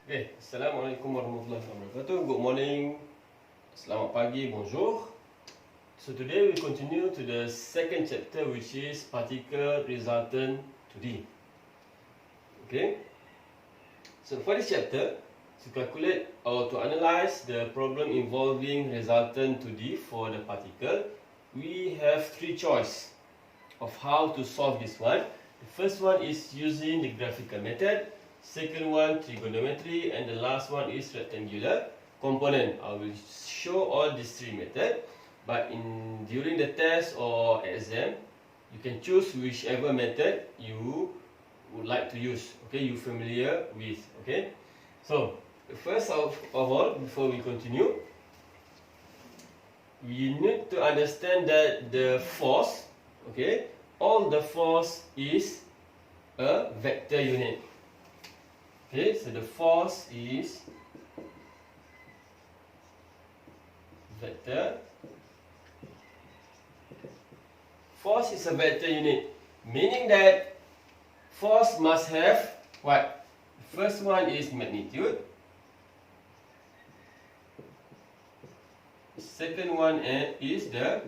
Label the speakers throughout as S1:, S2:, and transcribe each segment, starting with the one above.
S1: Okay, Assalamualaikum warahmatullahi wabarakatuh. Good morning, selamat pagi, bonjour. So today we continue to the second chapter, which is particle resultant 2D. Okay, so for this chapter, to calculate or to analyze the problem involving resultant 2D for the particle, we have three choices of how to solve this one. The first one is using the graphical method. Second one, trigonometry, and the last one is rectangular component. I will show all these three methods, but during the test or exam, you can choose whichever method you would like to use. Okay, you familiar with. Okay, so first of all, before we continue, we need to understand that the force, okay, all the force is a vector unit. Okay, so the force is vector. Force is a vector unit, meaning that force must have what? The first one is magnitude. Second one is the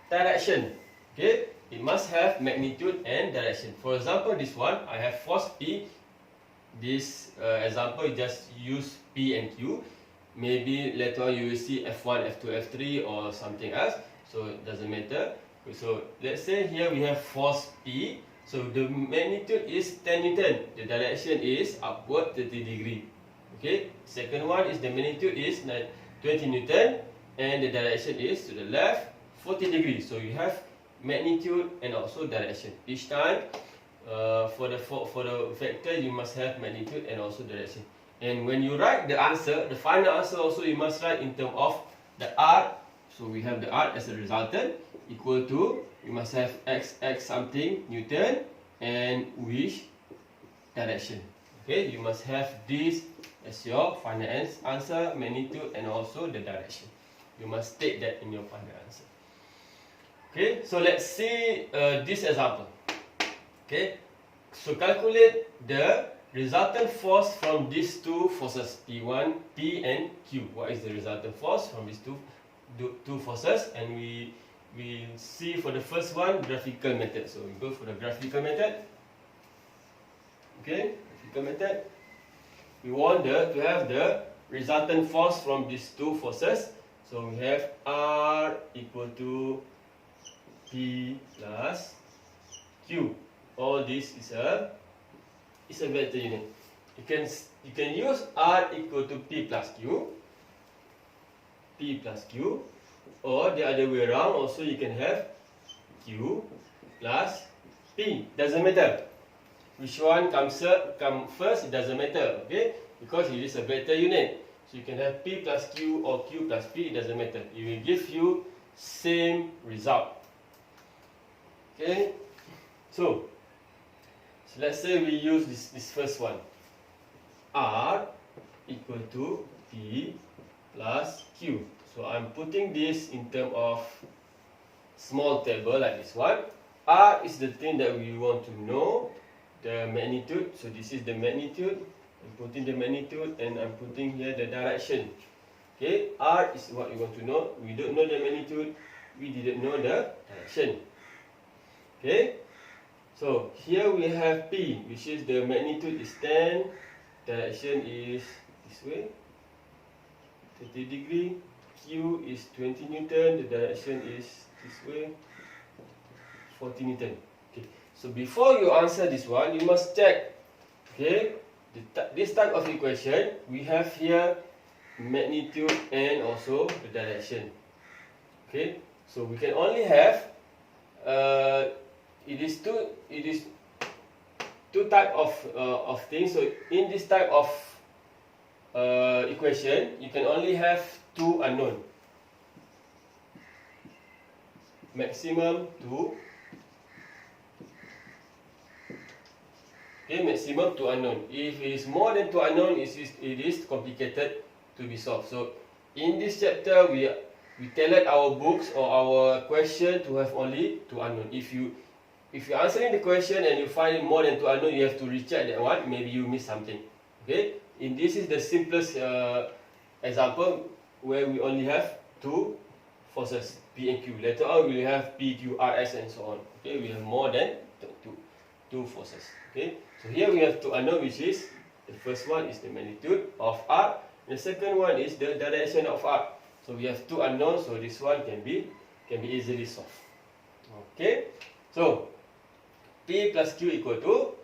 S1: direction. Okay, it must have magnitude and direction. For example, this one, I have force P. This example, just use P and Q. Maybe later on you will see F1, F2, F3 or something else. So it doesn't matter. So let's say here we have force P. So the magnitude is 10 Newton. The direction is upward 30 degree. Okay. Second one is the magnitude is 20 Newton and the direction is to the left 40 degree. So you have magnitude and also direction. Each time for the vector, you must have magnitude and also direction. And when you write the answer, the final answer also you must write in terms of the R. So we have the R as a resultant equal to, you must have x something Newton and which direction. Okay, you must have this as your final answer, magnitude and also the direction. You must state that in your final answer. Okay, so let's see this example. Okay, so calculate the resultant force from these two forces, P1, P and Q. What is the resultant force from these two forces? And we see for the first one, graphical method. So we go for the graphical method. Okay, graphical method. We want to have the resultant force from these two forces. So we have R equal to P plus Q. All this is a vector unit. You can use R equal to P plus Q, or the other way around. Also, you can have Q plus P. Doesn't matter which one comes first. It doesn't matter. Okay, because it is a vector unit. So you can have P plus Q or Q plus P. It doesn't matter. It will give you same result. Okay, so let's say we use this first one. R equal to P plus Q. So I'm putting this in terms of small table like this one. R is the thing that we want to know, the magnitude. So this is the magnitude. I'm putting the magnitude and I'm putting here the direction. Okay, R is what we want to know. We don't know the magnitude. We didn't know the direction. Okay. So here we have P, which is the magnitude is 10, direction is this way, 30 degree. Q is 20 Newton, the direction is this way, 40 Newton. Okay. So before you answer this one, you must check. Okay, this type of equation, we have here magnitude and also the direction. Okay, so we can only have it is two type of things. So in this type of equation, you can only have two unknown. Maximum two. Okay, maximum two unknown. If it is more than two unknown, it is complicated to be solved. So in this chapter, we tailored our books or our question to have only two unknown. If you If you're answering the question and you find more than two unknown, you have to recheck that one. Maybe you missed something. Okay. this is the simplest example where we only have two forces, P and Q. Later on we will have P, Q, R, S and so on. Okay, we have more than two forces. Okay, so here we have two unknown, which is the first one is the magnitude of R, the second one is the direction of R. So we have two unknowns, so this one can be easily solved. Okay, so P plus Q equal to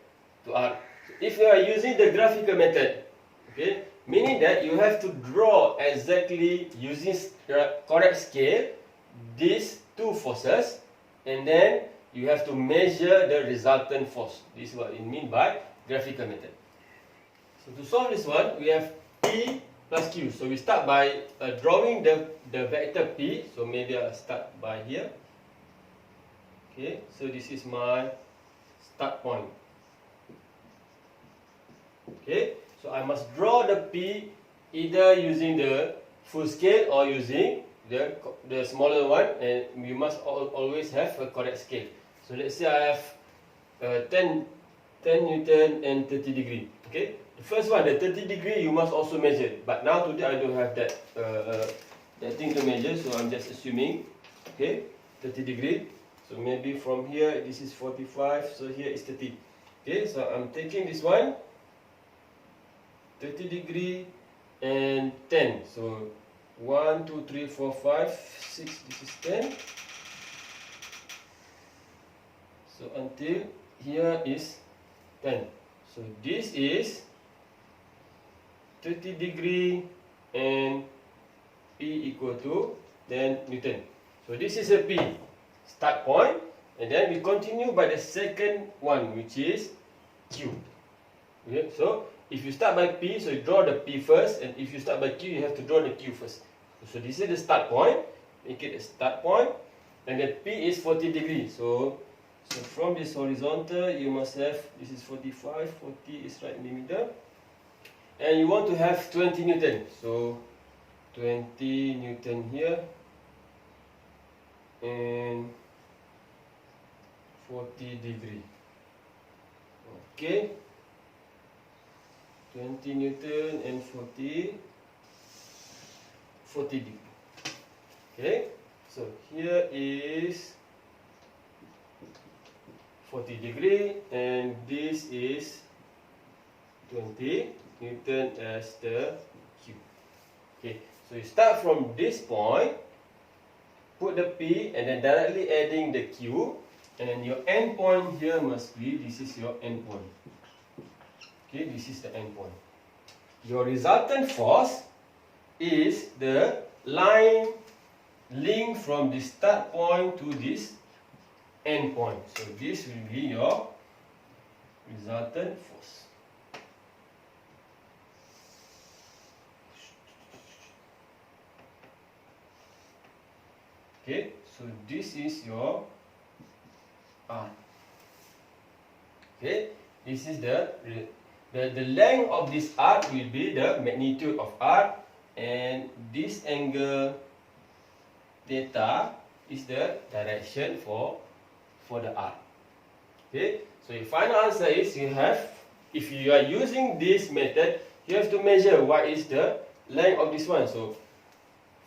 S1: R. So if you are using the graphical method, okay, meaning that you have to draw exactly using correct scale these two forces, and then you have to measure the resultant force. This is what it means by graphical method. So to solve this one, we have P plus Q. So we start by drawing the vector P. So maybe I'll start by here. Okay, so this is my start point. Okay, so I must draw the P either using the full scale or using the smaller one, and we must always have a correct scale. So let's say I have 10 Newton and 30 degree. Okay, the first one, the 30 degree, you must also measure. But now today I don't have that thing to measure, so I'm just assuming. Okay, 30 degree. So maybe from here this is 45, so here is 30. Okay, so I'm taking this one, 30 degree and 10. So 1, 2, 3, 4, 5, 6, this is 10. So until here is 10. So this is 30 degree and P equal to 10 Newton. So this is a P, start point, and then we continue by the second one, which is Q. Okay, so if you start by P, so you draw the P first, and if you start by Q, you have to draw the Q first. So this is the start point, make it a start point, and then P is 40 degrees. So from this horizontal, you must have, this is 45, 40 is right in the middle, and you want to have 20 Newton. So 20 Newton here, and 40 degree. Okay, 20 Newton and 40 degree. Okay, so here is 40 degree, and this is 20 Newton as the Q. Okay, so you start from this point, put the P, and then directly adding the Q, and then your end point here must be, this is your end point. Okay, this is the end point. Your resultant force is the line link from the start point to this end point. So this will be your resultant force. Okay, so this is your R. Okay, this is the length of this R will be the magnitude of R, and this angle theta is the direction for the R. Okay, so your final answer is, you have, if you are using this method, you have to measure what is the length of this one. So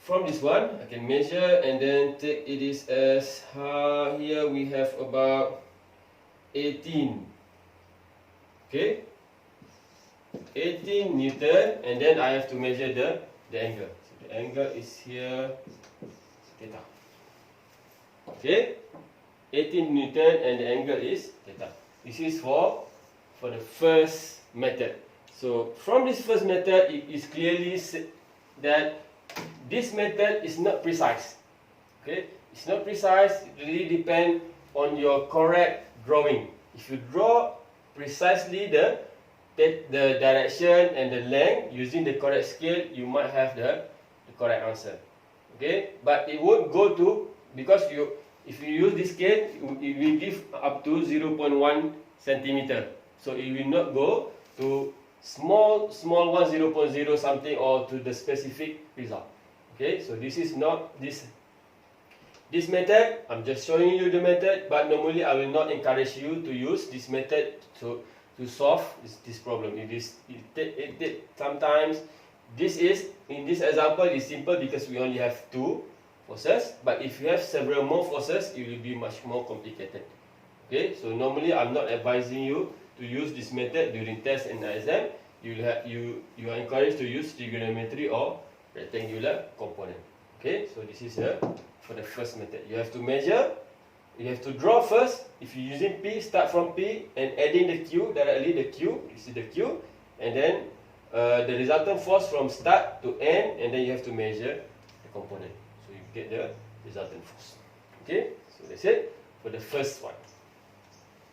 S1: from this one, I can measure and then take it is as here we have about 18. Okay, 18 Newton, and then I have to measure the angle. So the angle is here, theta. Okay, 18 Newton and the angle is theta. This is for the first method. So from this first method, it is clearly said that this method is not precise. Okay, it's not precise. It really depends on your correct drawing. If you draw precisely the direction and the length using the correct scale, you might have the correct answer. Okay, but it won't go to, because if you use this scale, it will give up to 0.1 centimeter. So it will not go to small one, 0.0 something, or to the specific result. Okay, so this is not this method. I'm just showing you the method, but normally I will not encourage you to use this method to solve this problem. Sometimes this is, in this example, is simple because we only have 2 forces, but if you have several more forces, it will be much more complicated. Okay, so normally I'm not advising you to use this method during test and exam. You are encouraged to use trigonometry or rectangular component. Okay, so this is for the first method. You have to measure, you have to draw first. If you're using P, start from P and adding the Q directly, the Q, this is the Q, and then the resultant force from start to end, and then you have to measure the component. So you get the resultant force. Okay, so that's it for the first one.